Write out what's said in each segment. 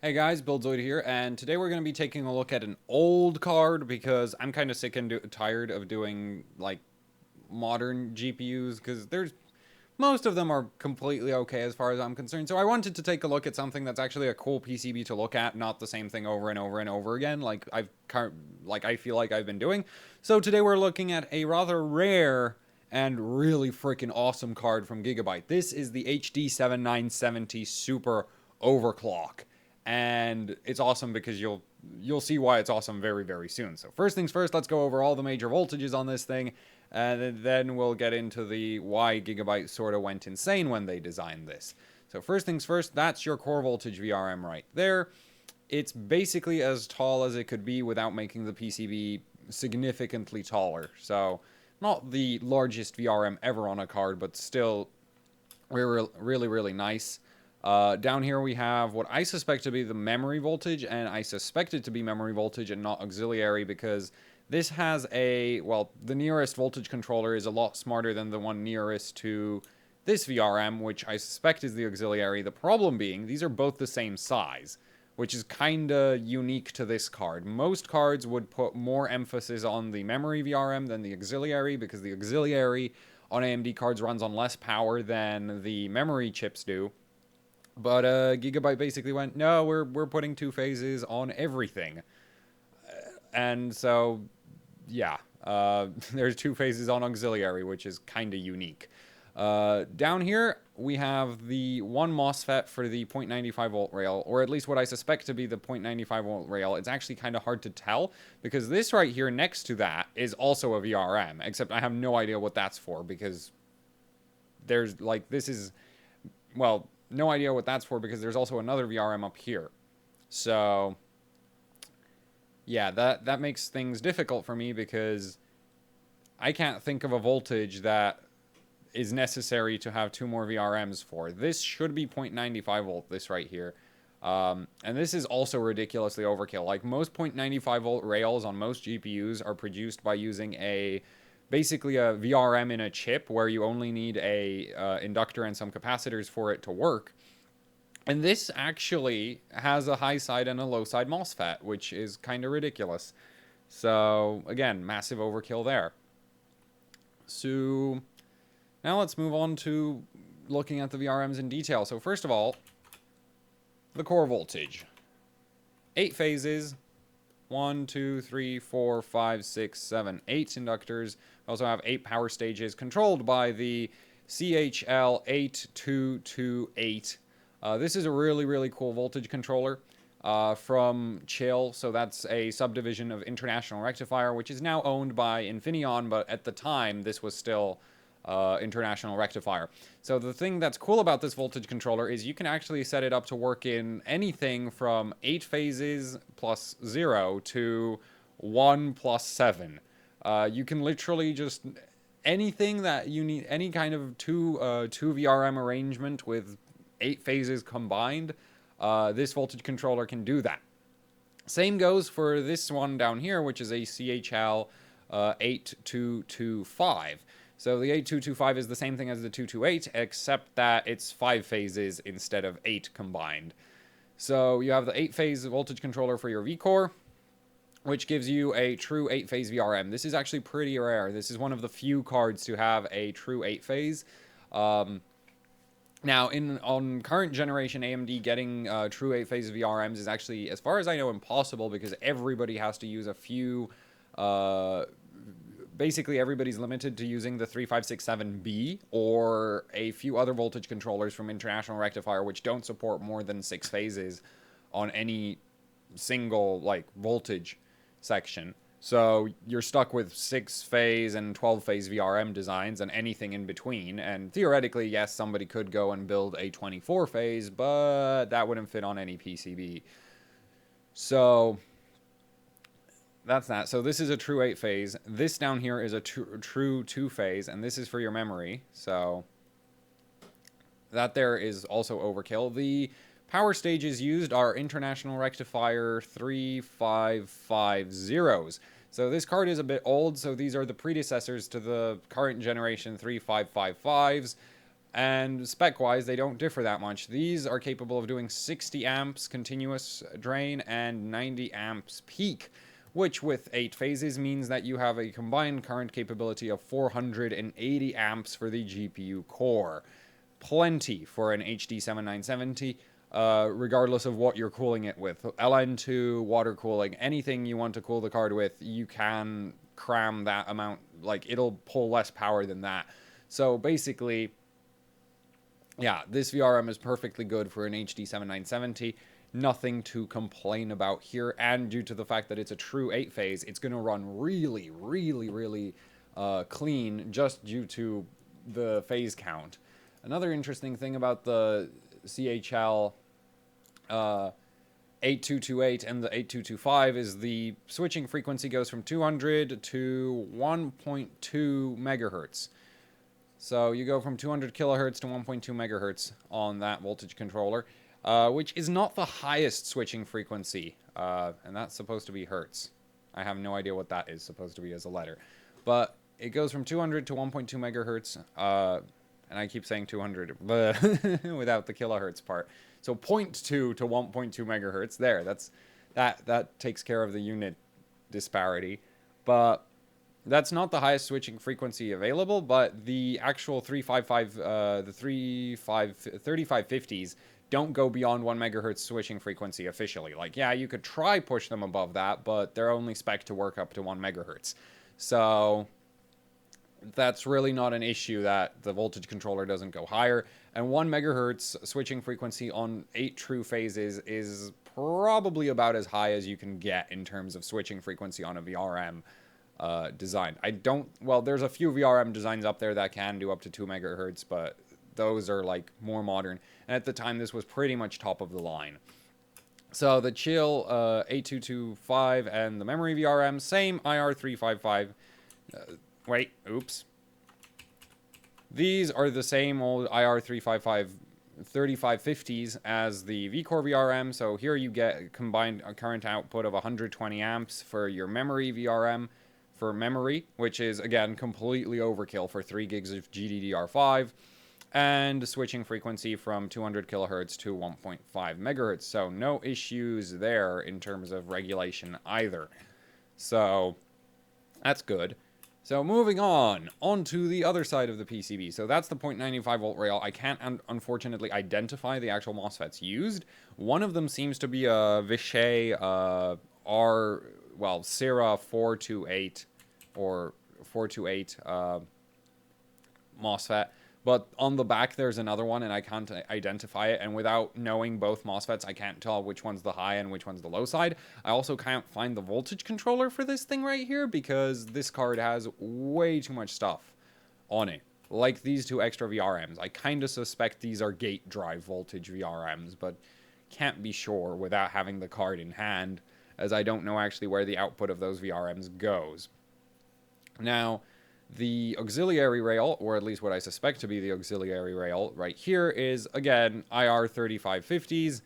Hey guys, Buildzoid here, and today we're going to be taking a look at an old card because I'm kind of sick and tired of doing, like, modern GPUs because most of them are completely okay as far as I'm concerned. So I wanted to take a look at something that's actually a cool PCB to look at, not the same thing over and over and over again I feel like I've been doing. So today we're looking at a rather rare and really freaking awesome card from Gigabyte. This is the HD7970 Super Overclock, and it's awesome because you'll see why it's awesome very, very soon. So first things first, let's go over all the major voltages on this thing, and then we'll get into the why Gigabyte sort of went insane when they designed this. So first things first, that's your core voltage VRM right there. It's basically as tall as it could be without making the PCB significantly taller. So not the largest VRM ever on a card, but still really, really nice. Down here we have what I suspect to be the memory voltage, and I suspect it to be memory voltage and not auxiliary because this has the nearest voltage controller is a lot smarter than the one nearest to this VRM, which I suspect is the auxiliary. The problem being, these are both the same size, which is kinda unique to this card. Most cards would put more emphasis on the memory VRM than the auxiliary because the auxiliary on AMD cards runs on less power than the memory chips do. But Gigabyte basically went, no, we're putting two phases on everything. And so, yeah, there's two phases on auxiliary, which is kind of unique. Down here, we have the one MOSFET for the 0.95 volt rail, or at least what I suspect to be the 0.95 volt rail. It's actually kind of hard to tell, because this right here next to that is also a VRM, except I have no idea what that's for, because there's, like, no idea what that's for because there's also another VRM up here. So, yeah, that makes things difficult for me because I can't think of a voltage that is necessary to have two more VRMs for. This should be 0.95 volt, this right here. And this is also ridiculously overkill. Like, most 0.95 volt rails on most GPUs are produced by using basically a VRM in a chip where you only need a inductor and some capacitors for it to work. And this actually has a high side and a low side MOSFET, which is kind of ridiculous. So again, massive overkill there. So now let's move on to looking at the VRMs in detail. So first of all, the core voltage. 8 phases. 1, 2, 3, 4, 5, 6, 7, 8 inductors. We also have 8 power stages controlled by the CHL8228. This is a really, really cool voltage controller from Chill. So that's a subdivision of International Rectifier, which is now owned by Infineon, but at the time this was still International Rectifier. So the thing that's cool about this voltage controller is you can actually set it up to work in anything from 8 phases plus 0 to 1 plus 7. You can literally just anything that you need, any kind of two VRM arrangement with 8 phases combined, this voltage controller can do that. Same goes for this one down here, which is a CHL 8225. So the 8225 is the same thing as the 228, except that it's 5 phases instead of 8 combined. So you have the 8-phase voltage controller for your vCore, which gives you a true 8-phase VRM. This is actually pretty rare. This is one of the few cards to have a true 8-phase. Now, on current generation AMD, getting true 8-phase VRMs is actually, as far as I know, impossible because everybody has to use a few... basically everybody's limited to using the 3567B or a few other voltage controllers from International Rectifier, which don't support more than 6 phases on any single, like, voltage section. So you're stuck with 6-phase and 12-phase VRM designs and anything in between. And theoretically, yes, somebody could go and build a 24-phase, but that wouldn't fit on any PCB. So that's that. So this is a true 8-phase. This down here is a true 2-phase, and this is for your memory. So that there is also overkill. The power stages used are International Rectifier 3550s. So this card is a bit old, so these are the predecessors to the current generation 3555s. And spec-wise, they don't differ that much. These are capable of doing 60 amps continuous drain and 90 amps peak, which with 8 phases means that you have a combined current capability of 480 amps for the GPU core. Plenty for an HD 7970, regardless of what you're cooling it with. LN2, water cooling, anything you want to cool the card with, you can cram that amount. Like, it'll pull less power than that. So basically, yeah, this VRM is perfectly good for an HD 7970. Nothing to complain about here. And due to the fact that it's a true 8-phase, it's going to run really, really, really clean just due to the phase count. Another interesting thing about the CHL 8228 and the 8225 is the switching frequency goes from 200 to 1.2 megahertz. So you go from 200 kilohertz to 1.2 megahertz on that voltage controller, which is not the highest switching frequency, and that's supposed to be hertz. I have no idea what that is supposed to be as a letter. But it goes from 200 to 1.2 megahertz, and I keep saying 200 without the kilohertz part. So 0.2 to 1.2 megahertz. There, that takes care of the unit disparity. But that's not the highest switching frequency available, but the actual 3550s don't go beyond 1 megahertz switching frequency officially. Like, yeah, you could try push them above that, but they're only spec'd to work up to 1 megahertz. So that's really not an issue that the voltage controller doesn't go higher. And 1 megahertz switching frequency on 8 true phases is probably about as high as you can get in terms of switching frequency on a VRM design. Well, there's a few VRM designs up there that can do up to 2 megahertz, but those are like more modern. And at the time, this was pretty much top of the line. So the Chill 8225 and the memory VRM, same IR355. Wait, oops. These are the same old IR355 3550s as the VCore VRM. So here you get combined current output of 120 amps for your memory VRM. For memory, which is, again, completely overkill for 3 gigs of GDDR5, and switching frequency from 200 kilohertz to 1.5 megahertz. So no issues there in terms of regulation either. So that's good. So moving on to the other side of the PCB. So that's the 0.95 volt rail. I can't unfortunately identify the actual MOSFETs used. One of them seems to be a Vishay Syrah 428 or 428 MOSFET. But on the back, there's another one, and I can't identify it. And without knowing both MOSFETs, I can't tell which one's the high and which one's the low side. I also can't find the voltage controller for this thing right here because this card has way too much stuff on it. Like these two extra VRMs. I kind of suspect these are gate drive voltage VRMs, but can't be sure without having the card in hand, as I don't know actually where the output of those VRMs goes. Now, the auxiliary rail, or at least what I suspect to be the auxiliary rail right here, is, again, IR3550s.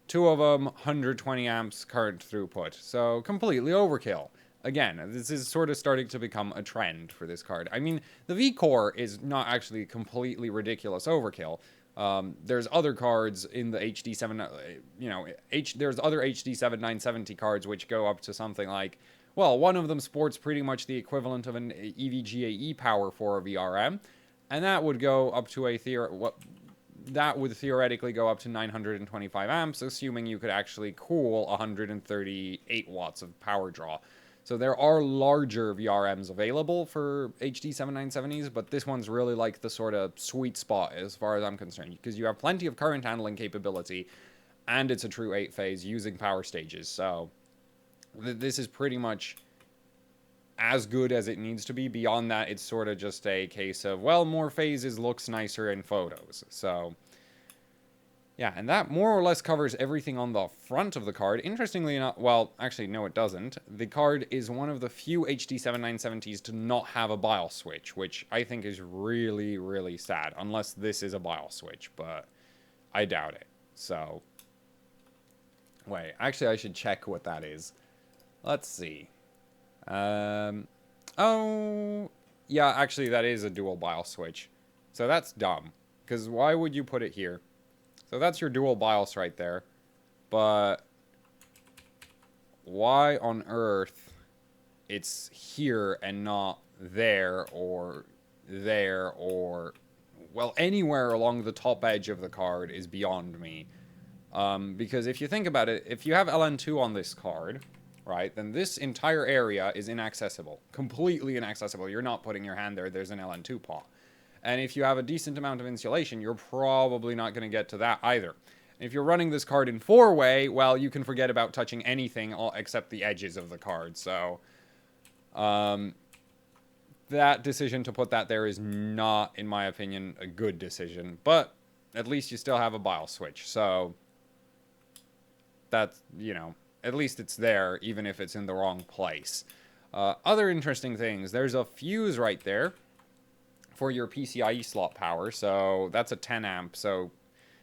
2 of them, 120 amps current throughput. So, completely overkill. Again, this is sort of starting to become a trend for this card. I mean, the V-Core is not actually completely ridiculous overkill. There's other cards in the HD7, there's other HD 7970 cards which go up to something like, well, one of them sports pretty much the equivalent of an EVGA power for a VRM, and that would go up to that would theoretically go up to 925 amps, assuming you could actually cool 138 watts of power draw. So there are larger VRMs available for HD 7970s, but this one's really like the sort of sweet spot as far as I'm concerned, because you have plenty of current handling capability, and it's a true 8-phase using power stages, so this is pretty much as good as it needs to be. Beyond that, it's sort of just a case of, well, more phases looks nicer in photos. So, yeah, and that more or less covers everything on the front of the card. Interestingly enough, well, actually, no, it doesn't. The card is one of the few HD 7970s to not have a BIOS switch, which I think is really, really sad, unless this is a BIOS switch, but I doubt it. So, wait, actually, I should check what that is. Let's see. Oh, yeah, actually, that is a dual BIOS switch. So that's dumb. Because why would you put it here? So that's your dual BIOS right there. But why on earth it's here and not there or there or... Well, anywhere along the top edge of the card is beyond me. Because if you think about it, if you have LN2 on this card, right, then this entire area is inaccessible. Completely inaccessible. You're not putting your hand there. There's an LN2 pot. And if you have a decent amount of insulation, you're probably not going to get to that either. And if you're running this card in 4-way, well, you can forget about touching anything except the edges of the card. So, that decision to put that there is not, in my opinion, a good decision. But at least you still have a BIOS switch. So, that's, you know, at least it's there, even if it's in the wrong place. Other interesting things, there's a fuse right there for your PCIe slot power. So, that's a 10 amp. So,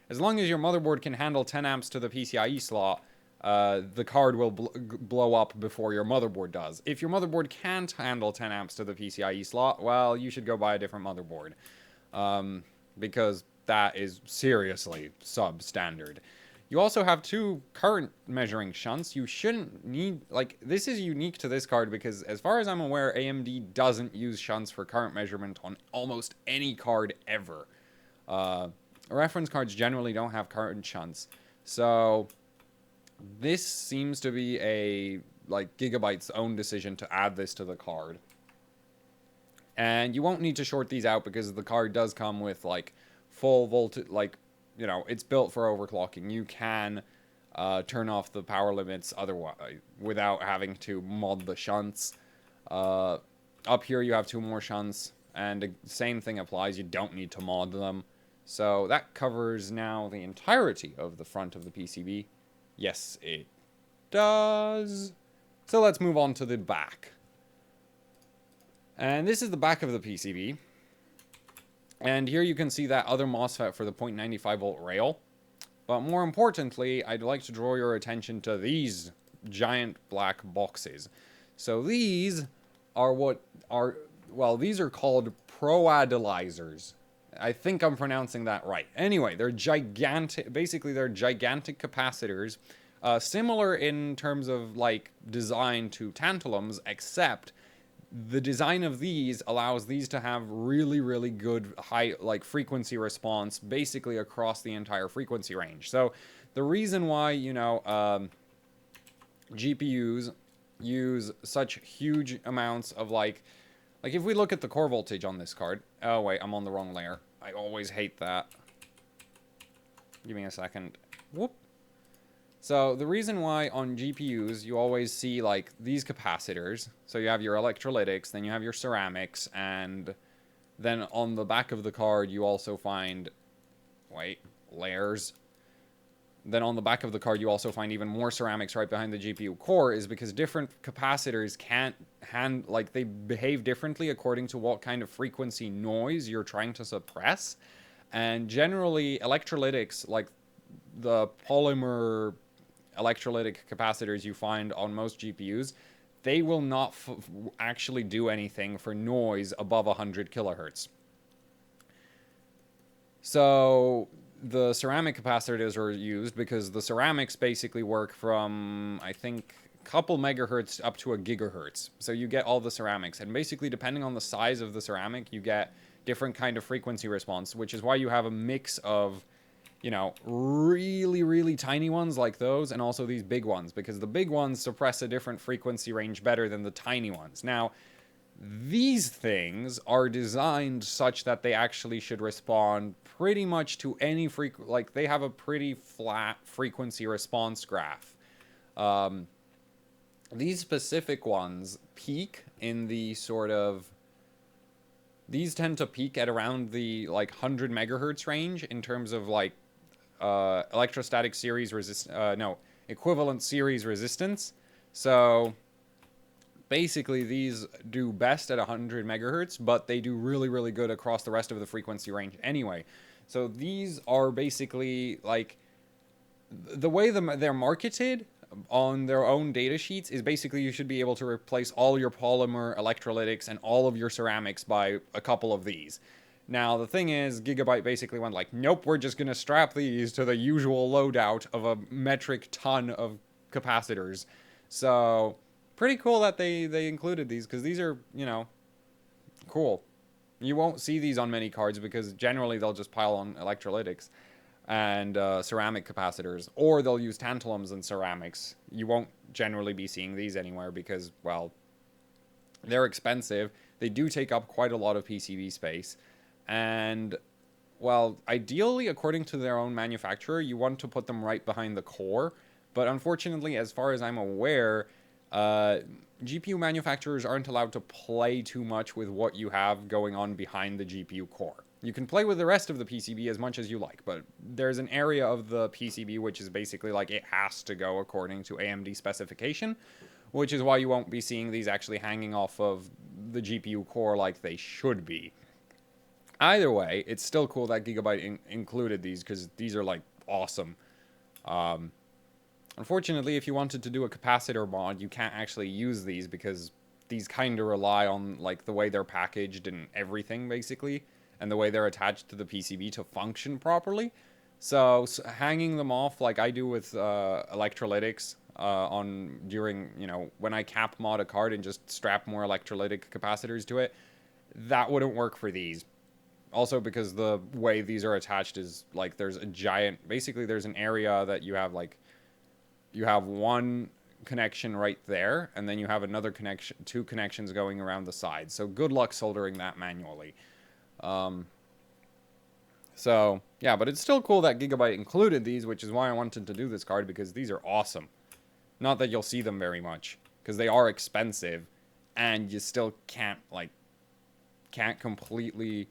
as long as your motherboard can handle 10 amps to the PCIe slot, the card will blow up before your motherboard does. If your motherboard can't handle 10 amps to the PCIe slot, well, you should go buy a different motherboard. Because that is seriously substandard. You also have 2 current measuring shunts. You shouldn't need... Like, this is unique to this card because, as far as I'm aware, AMD doesn't use shunts for current measurement on almost any card ever. Reference cards generally don't have current shunts. So... this seems to be a, like, Gigabyte's own decision to add this to the card. And you won't need to short these out because the card does come with, like, full voltage, like, you know, it's built for overclocking. You can turn off the power limits otherwise without having to mod the shunts. Up here you have 2 more shunts, and the same thing applies. You don't need to mod them. So that covers now the entirety of the front of the PCB. Yes, it does. So let's move on to the back. And this is the back of the PCB. And here you can see that other MOSFET for the 0.95 volt rail. But more importantly, I'd like to draw your attention to these giant black boxes. So these are these are called proadalizers. I think I'm pronouncing that right. Anyway, they're gigantic. Basically, they're gigantic capacitors, similar in terms of like design to tantalums, except the design of these allows these to have really, really good high like frequency response, basically across the entire frequency range. So the reason why, you know, GPUs use such huge amounts of like if we look at the core voltage on this card. Oh, wait, I'm on the wrong layer. I always hate that. Give me a second. Whoop. So the reason why on GPUs you always see like these capacitors. So you have your electrolytics, then you have your ceramics, and then on the back of the card you also find, layers. Then on the back of the card, you also find even more ceramics right behind the GPU core, is because different capacitors they behave differently according to what kind of frequency noise you're trying to suppress. And generally, electrolytics, like the polymer electrolytic capacitors you find on most GPUs, they will not actually do anything for noise above 100 kilohertz. So the ceramic capacitors are used because the ceramics basically work from, I think, a couple megahertz up to a gigahertz. So you get all the ceramics. And basically, depending on the size of the ceramic, you get different kind of frequency response, which is why you have a mix of, you know, really, really tiny ones like those and also these big ones, because the big ones suppress a different frequency range better than the tiny ones. Now, these things are designed such that they actually should respond pretty much to any like they have a pretty flat frequency response graph. These specific ones peak in the sort of, these tend to peak at around the like 100 megahertz range in terms of like electrostatic series equivalent series resistance. So basically, these do best at 100 megahertz, but they do really, really good across the rest of the frequency range anyway. So these are basically, like, the way they're marketed on their own data sheets is basically you should be able to replace all your polymer electrolytics and all of your ceramics by a couple of these. Now, the thing is, Gigabyte basically went like, nope, we're just going to strap these to the usual loadout of a metric ton of capacitors. So, pretty cool that they included these, because these are, you know, cool. You won't see these on many cards because generally they'll just pile on electrolytics and ceramic capacitors, or they'll use tantalums and ceramics. You won't generally be seeing these anywhere because, well, they're expensive. They do take up quite a lot of PCB space. And, well, ideally, according to their own manufacturer, you want to put them right behind the core. But unfortunately, as far as I'm aware, GPU manufacturers aren't allowed to play too much with what you have going on behind the GPU core. You can play with the rest of the PCB as much as you like, but there's an area of the PCB which is basically like it has to go according to AMD specification, which is why you won't be seeing these actually hanging off of the GPU core like they should be. Either way, it's still cool that Gigabyte included these because these are, like, awesome. Unfortunately, if you wanted to do a capacitor mod, you can't actually use these because these kind of rely on, like, the way they're packaged and everything, basically, and the way they're attached to the PCB to function properly. So hanging them off like I do with electrolytics during, you know, when I cap mod a card and just strap more electrolytic capacitors to it, that wouldn't work for these. Also because the way these are attached is, like, there's a giant... Basically, there's an area that you have, like... You have one connection right there, and then you have another connection... Two connections going around the side. So good luck soldering that manually. So, yeah, but it's still cool that Gigabyte included these, which is why I wanted to do this card, because these are awesome. Not that you'll see them very much, because they are expensive, and you still can't, like... Can't completely...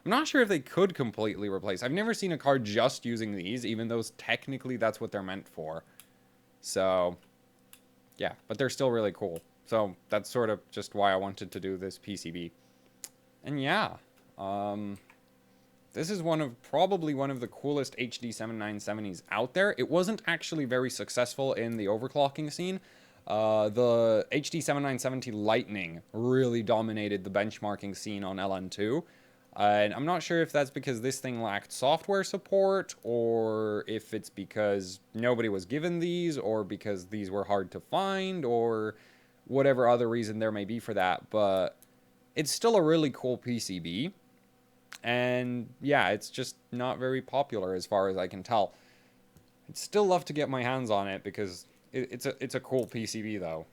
I'm not sure if they could completely replace. I've never seen a card just using these, even though technically that's what they're meant for. So, yeah, but they're still really cool. So that's sort of just why I wanted to do this PCB. And yeah, this is probably one of the coolest HD 7970s out there. It wasn't actually very successful in the overclocking scene. The HD 7970 Lightning really dominated the benchmarking scene on LN2. And I'm not sure if that's because this thing lacked software support, or if it's because nobody was given these, or because these were hard to find, or whatever other reason there may be for that. But it's still a really cool PCB. And yeah, it's just not very popular as far as I can tell. I'd still love to get my hands on it because it's a cool PCB though.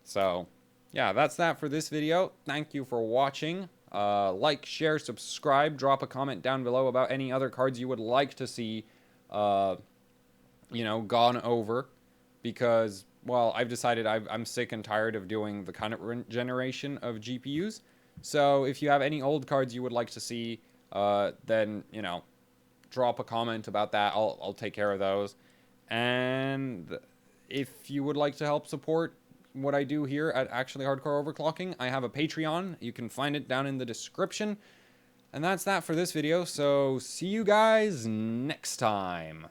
So yeah, that's that for this video. Thank you for watching. Like, share, subscribe, drop a comment down below about any other cards you would like to see, you know, gone over, because, well, I've decided I'm sick and tired of doing the current generation of GPUs. So if you have any old cards you would like to see, then, you know, drop a comment about that. I'll take care of those. And if you would like to help support what I do here at Actually Hardcore Overclocking, I have a Patreon. You can find it down in the description. And that's that for this video, so see you guys next time.